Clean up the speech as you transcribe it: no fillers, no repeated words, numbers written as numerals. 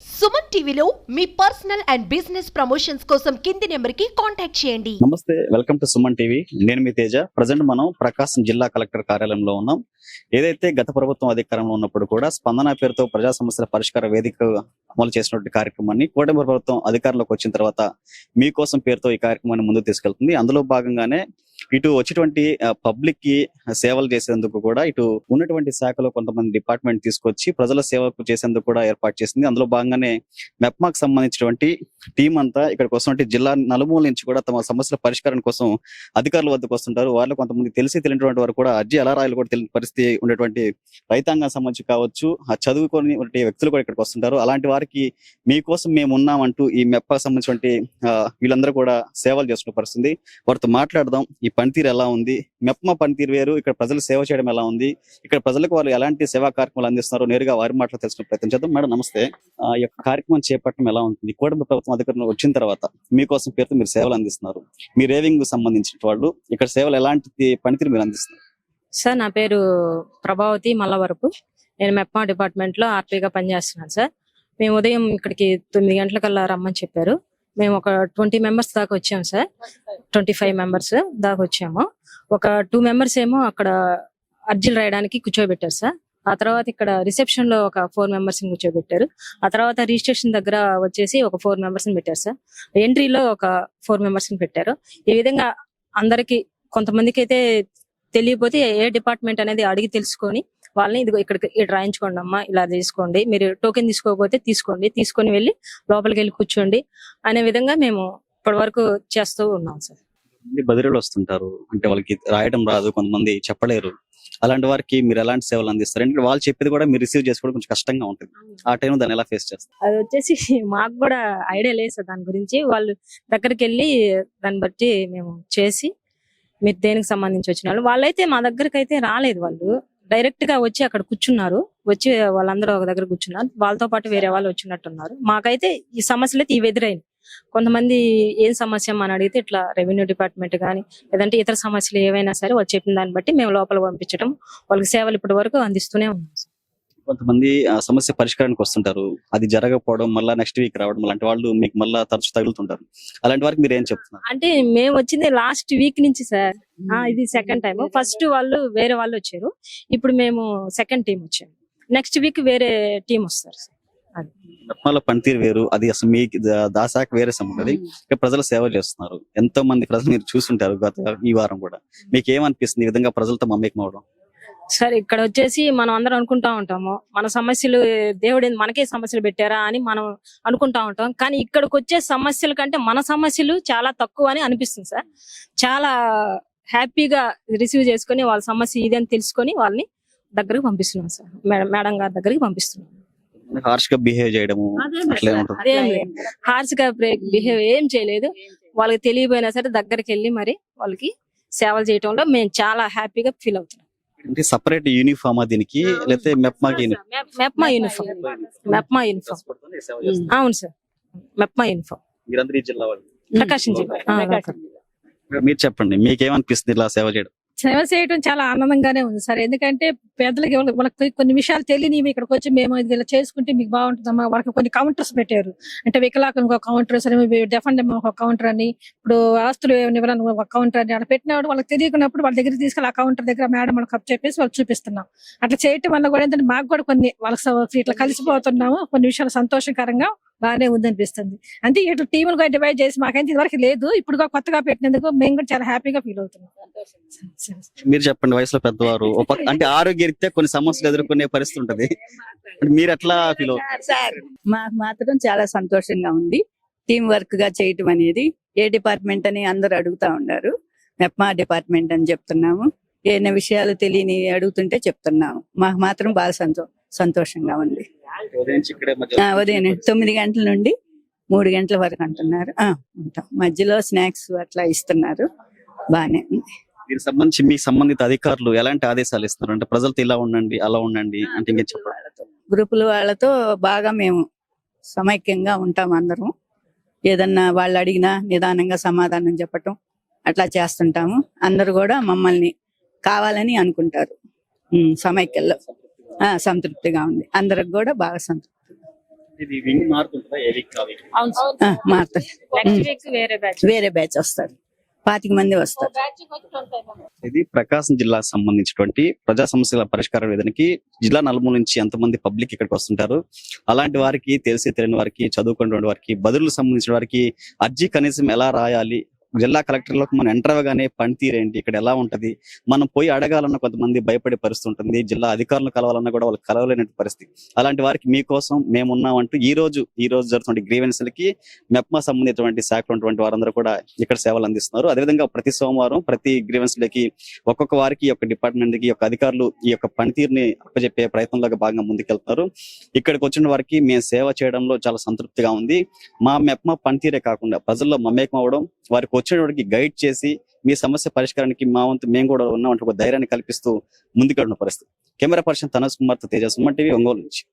సుమన్ టీవీలో మీ personal and business promotions కోసం కింది నెంబర్కి కాంటాక్ట్ చేయండి. నమస్తే, వెల్కమ్ టు సుమన్ టీవీ. నేను మీ తేజ. ప్రజెంట్ మనం ప్రకాశం జిల్లా కలెక్టర్ కార్యాలయంలో ఉన్నాం. ఏదైతే గత ప్రభుత్వం అధికారంలో ఉన్నప్పుడు కూడా స్పందన పేరుతో ప్రజా సమస్యల పరిష్కార వేదిక అమలు చేసినటువంటి కార్యక్రమాన్ని కూటమి ప్రభుత్వం అధికారంలోకి వచ్చిన తర్వాత మీకోసం పేరుతో ఈ కార్యక్రమాన్ని ముందుకు తీసుకెళ్తుంది. అందులో భాగంగానే ఇటు వచ్చేటువంటి పబ్లిక్ కి సేవలు చేసేందుకు కూడా ఇటు ఉన్నటువంటి శాఖలో కొంతమంది డిపార్ట్మెంట్ తీసుకొచ్చి ప్రజల సేవకు చేసేందుకు కూడా ఏర్పాటు చేసింది. అందులో భాగంగానే మెప్మాకు సంబంధించినటువంటి టీం అంతా ఇక్కడికి వస్తున్నటువంటి జిల్లా నలుమూల నుంచి కూడా తమ సమస్యల పరిష్కారం కోసం అధికారుల వద్దకు వస్తుంటారు. వాళ్ళు కొంతమంది తెలిసి తెలియనటువంటి వారు కూడా అర్జీ ఎలా రాయాలి కూడా తెలియని పరిస్థితి ఉండేటువంటి రైతాంగం సంబంధించి కావచ్చు, చదువుకొని వ్యక్తులు కూడా ఇక్కడికి వస్తుంటారు. అలాంటి వారికి మీకోసం మేము ఉన్నామంటూ ఈ మెప్మాకు సంబంధించినటువంటి వీళ్ళందరూ కూడా సేవలు చేస్తున్న పరిస్థితి. వారితో మాట్లాడదాం. ఈ పనితీరు ఎలా ఉంది, మెప్మా పనితీరు వేరు, ఇక్కడ ప్రజలు సేవ చేయడం ఎలా ఉంది, ఇక్కడ ప్రజలకు వాళ్ళు ఎలాంటి సేవా కార్యక్రమాలు అందిస్తున్నారు, నేరుగా వారి మాటలు తెలుసుకునే ప్రయత్నం చేద్దాం. మేడం నమస్తే. ఈ యొక్క కార్యక్రమం చేపట్టడం ఎలా ఉంటుంది? కూటమి ప్రభుత్వం అధికారంలో వచ్చిన తర్వాత మీకోసం పేరుతో మీరు సేవలు అందిస్తున్నారు. మీ రేవింగ్ సంబంధించిన వాళ్ళు ఇక్కడ సేవలు ఎలాంటి పనితీరు మీరు అందిస్తున్నారు? సార్, నా పేరు ప్రభావతి మల్లవరపు. నేను మెప్మా డిపార్ట్మెంట్ లో ఆర్పీగా పనిచేస్తున్నాను సార్. మేము ఉదయం ఇక్కడికి 9 గంటలకల్లా రమ్మని చెప్పారు. మేము ఒక 20 మెంబర్స్ దాకా వచ్చాము సార్. 25 మెంబర్స్ దాకా వచ్చాము. ఒక 2 మెంబర్స్ ఏమో అక్కడ అర్జీలు రాయడానికి కూర్చోబెట్టారు సార్. ఆ తర్వాత ఇక్కడ రిసెప్షన్ లో ఒక 4 మెంబర్స్ ని కూర్చోబెట్టారు. ఆ తర్వాత రిజిస్ట్రేషన్ దగ్గర వచ్చేసి ఒక 4 మెంబర్స్ ని పెట్టారు సార్. ఎంట్రీలో ఒక 4 మెంబర్స్ ని పెట్టారు. ఈ విధంగా అందరికి, కొంతమందికి అయితే తెలియకపోతే ఏ డిపార్ట్మెంట్ అనేది అడిగి తెలుసుకొని వాళ్ళని ఇదిగో ఇక్కడికి రాయించుకోండి అమ్మా, ఇలా తీసుకోండి, మీరు టోకెన్ తీసుకోకపోతే తీసుకోండి, తీసుకొని వెళ్ళి లోపలికి వెళ్ళి కూర్చోండి అనే విధంగా మేము ఇప్పటి వరకు చేస్తూ ఉన్నాం సార్. బదిలీలు వస్తుంటారు, అంటే వాళ్ళకి రాయడం రాదు, కొంతమంది చెప్పలేరు. అలాంటి వారికి మీరు ఎలాంటి సేవలు అందిస్తారు? ఎందుకంటే వాళ్ళు చెప్పేది కూడా మీరు రిసీవ్ చేసుకోవడం కొంచెం కష్టంగా ఉంటుంది. ఆ టైంలో దాన్ని ఎలా ఫేస్ చేస్తారు? అది వచ్చేసి మాకు కూడా ఐడియా లేదు సార్ దాని గురించి. వాళ్ళు దగ్గరికి వెళ్ళి దాన్ని బట్టి మేము చేసి, మీరు దేనికి సంబంధించి వచ్చిన వాళ్ళైతే మా దగ్గరకు అయితే రాలేదు. వాళ్ళు డైరెక్ట్ గా వచ్చి అక్కడ కూర్చున్నారు. వచ్చి వాళ్ళందరూ ఒక దగ్గర కూర్చున్నారు. వాళ్ళతో పాటు వేరే వాళ్ళు వచ్చినట్టున్నారు. మాకైతే ఈ సమస్యలు అయితే ఇవి ఎదురైంది. కొంతమంది ఏం సమస్య అని అడిగితే ఇట్లా రెవెన్యూ డిపార్ట్మెంట్ కానీ లేదంటే ఇతర సమస్యలు ఏవైనా సరే వాళ్ళు చెప్పిన దాన్ని బట్టి మేము లోపల పంపించడం, వాళ్ళకి సేవలు ఇప్పటి వరకు అందిస్తూనే ఉన్నాం. కొంతమంది సమస్య పరిష్కారానికి వస్తుంటారు, అది జరగకపోవడం, మళ్ళీ నెక్స్ట్ వీక్ రావడం, అలాంటి వాళ్ళు మీకు మళ్ళీ తరచు తగులుతుంటారు. అలాంటి వారికి మీరు ఏం చెప్తున్నారు? అంటే మేము వచ్చింది లాస్ట్ వీక్ నుంచి సార్. ఇది సెకండ్ టైం. ఫస్ట్ వాళ్ళు వేరే వాళ్ళు వచ్చారు, ఇప్పుడు మేము సెకండ్ టీం వచ్చాము. నెక్స్ట్ వీక్ వేరే టీం వస్తారు సార్. మెప్మాల పనితీరు వేరు, అది అసలు మీకు దాశాక వేరే సంబంధం. ఇక్కడ ప్రజల సేవ చేస్తున్నారు, ఎంతో మంది ప్రజలు మీరు చూస్తుంటారు గత ఈ వారం కూడా. మీకు ఏమనిపిస్తుంది ఈ విధంగా ప్రజలతో మమేకం అవడం? సార్, ఇక్కడ వచ్చేసి మనం అందరం అనుకుంటా ఉంటాము, మన సమస్యలు దేవుడు మనకే సమస్యలు పెట్టారా అని మనం అనుకుంటా ఉంటాం. కానీ ఇక్కడికి వచ్చే సమస్యల కంటే మన సమస్యలు చాలా తక్కువ అని అనిపిస్తుంది సార్. చాలా హ్యాపీగా రిసీవ్ చేసుకుని వాళ్ళ సమస్య ఇదని తెలుసుకొని వాళ్ళని దగ్గరకు పంపిస్తున్నాం సార్. మేడం గారి దగ్గరికి పంపిస్తున్నాం. హార్ష్ గా బిహేవ్ చేయడము హార్ష్ గా బిహేవ్ ఏం చేయలేదు. వాళ్ళకి తెలియపోయినా సరే దగ్గరికి వెళ్ళి మరి వాళ్ళకి సేవలు చేయడంలో మేము చాలా హ్యాపీగా ఫీల్ అవుతున్నాం. సపరేట్ యూనిఫామ్ దీనికి, లేకపోతే మెప్మా యూనిఫామ్? మెప్మా యూనిఫామ్, అవును సార్. మెప్మా యూనిఫామ్. ప్రకాశం జిల్లా. మీరు చెప్పండి, మీకేమనిపిస్తుంది ఇలా సేవ చేయడం? సేవ చేయడం చాలా ఆనందంగానే ఉంది సార్. ఎందుకంటే పేదలకి వాళ్ళకి కొన్ని విషయాలు తెలియనివి ఇక్కడికి వచ్చి మేము ఇలా చేసుకుంటే మీకు బాగుంటుందమ్మా. వాళ్ళకి కొన్ని కౌంటర్స్ పెట్టారు. అంటే వికలాంగులకు ఒక కౌంటర్, సరే డెఫెండ్ ఒక కౌంటర్ అని, ఇప్పుడు ఆస్తులు ఇవ్వాలని ఒక కౌంటర్ అని అలా పెట్టినప్పుడు వాళ్ళకి తెలియకున్నప్పుడు వాళ్ళ దగ్గర తీసుకెళ్ళి ఆ కౌంటర్ దగ్గర మేడం వాళ్ళకి కప్ చెప్పేసి వాళ్ళు చూపిస్తున్నాం. అట్లా చేయటం వల్ల కూడా ఏంటంటే మాకు కూడా కొన్ని వాళ్ళకి ఇట్లా కలిసిపోతున్నాము. కొన్ని విషయాలు సంతోషకరంగా బాగానే ఉందనిపిస్తుంది. అంటే ఇట్లా టీములుగా డివైడ్ చేసి మాకైతే ఇదివరకు లేదు, ఇప్పుడు కొత్తగా పెట్టినందుకు మేము కూడా చాలా హ్యాపీగా ఫీల్ అవుతున్నాం. మీరు చెప్పండి, వయసులో పెద్దవారు, అంటే ఆరోగ్యరీత్యా కొన్ని సమస్యలు ఎదుర్కొనే పరిస్థితి ఉంటది, మీరు ఎట్లా ఫీల్ అవుతారు? మాకు మాత్రం చాలా సంతోషంగా ఉంది. టీం వర్క్ గా చేయటం అనేది. ఏ డిపార్ట్మెంట్ అని అందరు అడుగుతా ఉన్నారు, మెప్మా డిపార్ట్మెంట్ అని చెప్తున్నాము. ఏమైనా విషయాలు తెలియని అడుగుతుంటే చెప్తున్నాము. మాకు మాత్రం బాగా సంతోషంగా ఉంది. ఉదయం 9 గంటల నుండి 3 గంటల వరకు అంటున్నారు. ఉంటాం. మధ్యలో స్నాక్స్ అట్లా ఇస్తున్నారు. బానే ఉంది. మీకు సంబంధిత అధికారులు ఎలాంటి ఆదేశాలు ఇస్తున్నారు? అంటే ప్రజలతో ఇలా ఉండండి, అలా ఉండండి అంటే ఇంకేం చెప్పాలి? గ్రూపుల వాళ్ళతో బాగా మేము సమైక్యంగా ఉంటాం. అందరం ఏదన్నా వాళ్ళు అడిగినా నిదానంగా సమాధానం చెప్పటం అట్లా చేస్తుంటాము. అందరు కూడా మమ్మల్ని కావాలని అనుకుంటారు. సమైక్యంలో సంతృప్తిగా ఉంది. అందరికి కూడా బాగా సంతృప్తి. ఇది వింగ్ మారుతుంటుందా ఏ వీక్ కావాలి? అవును సార్. మారుతుంది. నెక్స్ట్ వీక్ వేరే బ్యాచ్. వేరే బ్యాచ్ వస్తారు, 25 మంది వస్తారు. ఇది ప్రకాశం జిల్లాకు సంబంధించినటువంటి ప్రజా సమస్యల పరిష్కార వేదనకి జిల్లా నలుమూల నుంచి ఎంతమంది పబ్లిక్ ఇక్కడికి వస్తుంటారు. అలాంటి వారికి తెలియని వారికి, చదువుకున్నటువంటి వారికి, బదులు సంబంధించిన వారికి అర్జీ కనీసం ఎలా రాయాలి, జిల్లా కలెక్టర్ లోకి మనం ఎంటర్ అవ్వగానే పనితీరేంటి, ఇక్కడ ఎలా ఉంటది, మనం పోయి అడగాలన్న కొంతమంది భయపడే పరిస్థితి ఉంటుంది. జిల్లా అధికారులను కలవాలన్నా కూడా వాళ్ళు కలవలేని పరిస్థితి. అలాంటి వారికి మీకోసం మేమున్నామంటూ ఈ రోజు జరుగుతున్న గ్రీవెన్స్లకి మెప్మా సంబంధించినటువంటి శాఖ ఉన్నటువంటి వారందరూ కూడా ఇక్కడ సేవలు అందిస్తున్నారు. అదేవిధంగా ప్రతి సోమవారం ప్రతి గ్రీవెన్స్లకి ఒక్కొక్క వారికి ఒక డిపార్ట్మెంట్ కి ఒక అధికారులు ఈ యొక్క పనితీరుని అప్పచెప్పే ప్రయత్నంలో భాగంగా ముందుకెళ్తున్నారు. ఇక్కడికి వచ్చిన వారికి మేము సేవ చేయడంలో చాలా సంతృప్తిగా ఉంది. మా మెప్మా పనితీరే కాకుండా ప్రజల్లో మమేకం అవ్వడం, వారికి వచ్చేవాడికి గైడ్ చేసి మీ సమస్య పరిష్కారానికి మా వంతు మేము కూడా ఉన్నామంటే ఒక ధైర్యాన్ని కల్పిస్తూ ముందుకెళ్ళిన పరిస్థితి. కెమెరా పర్సన్ తనస్ కుమార్ తో తేజ, సుమన్ టీవీ, ఒంగోలు నుంచి.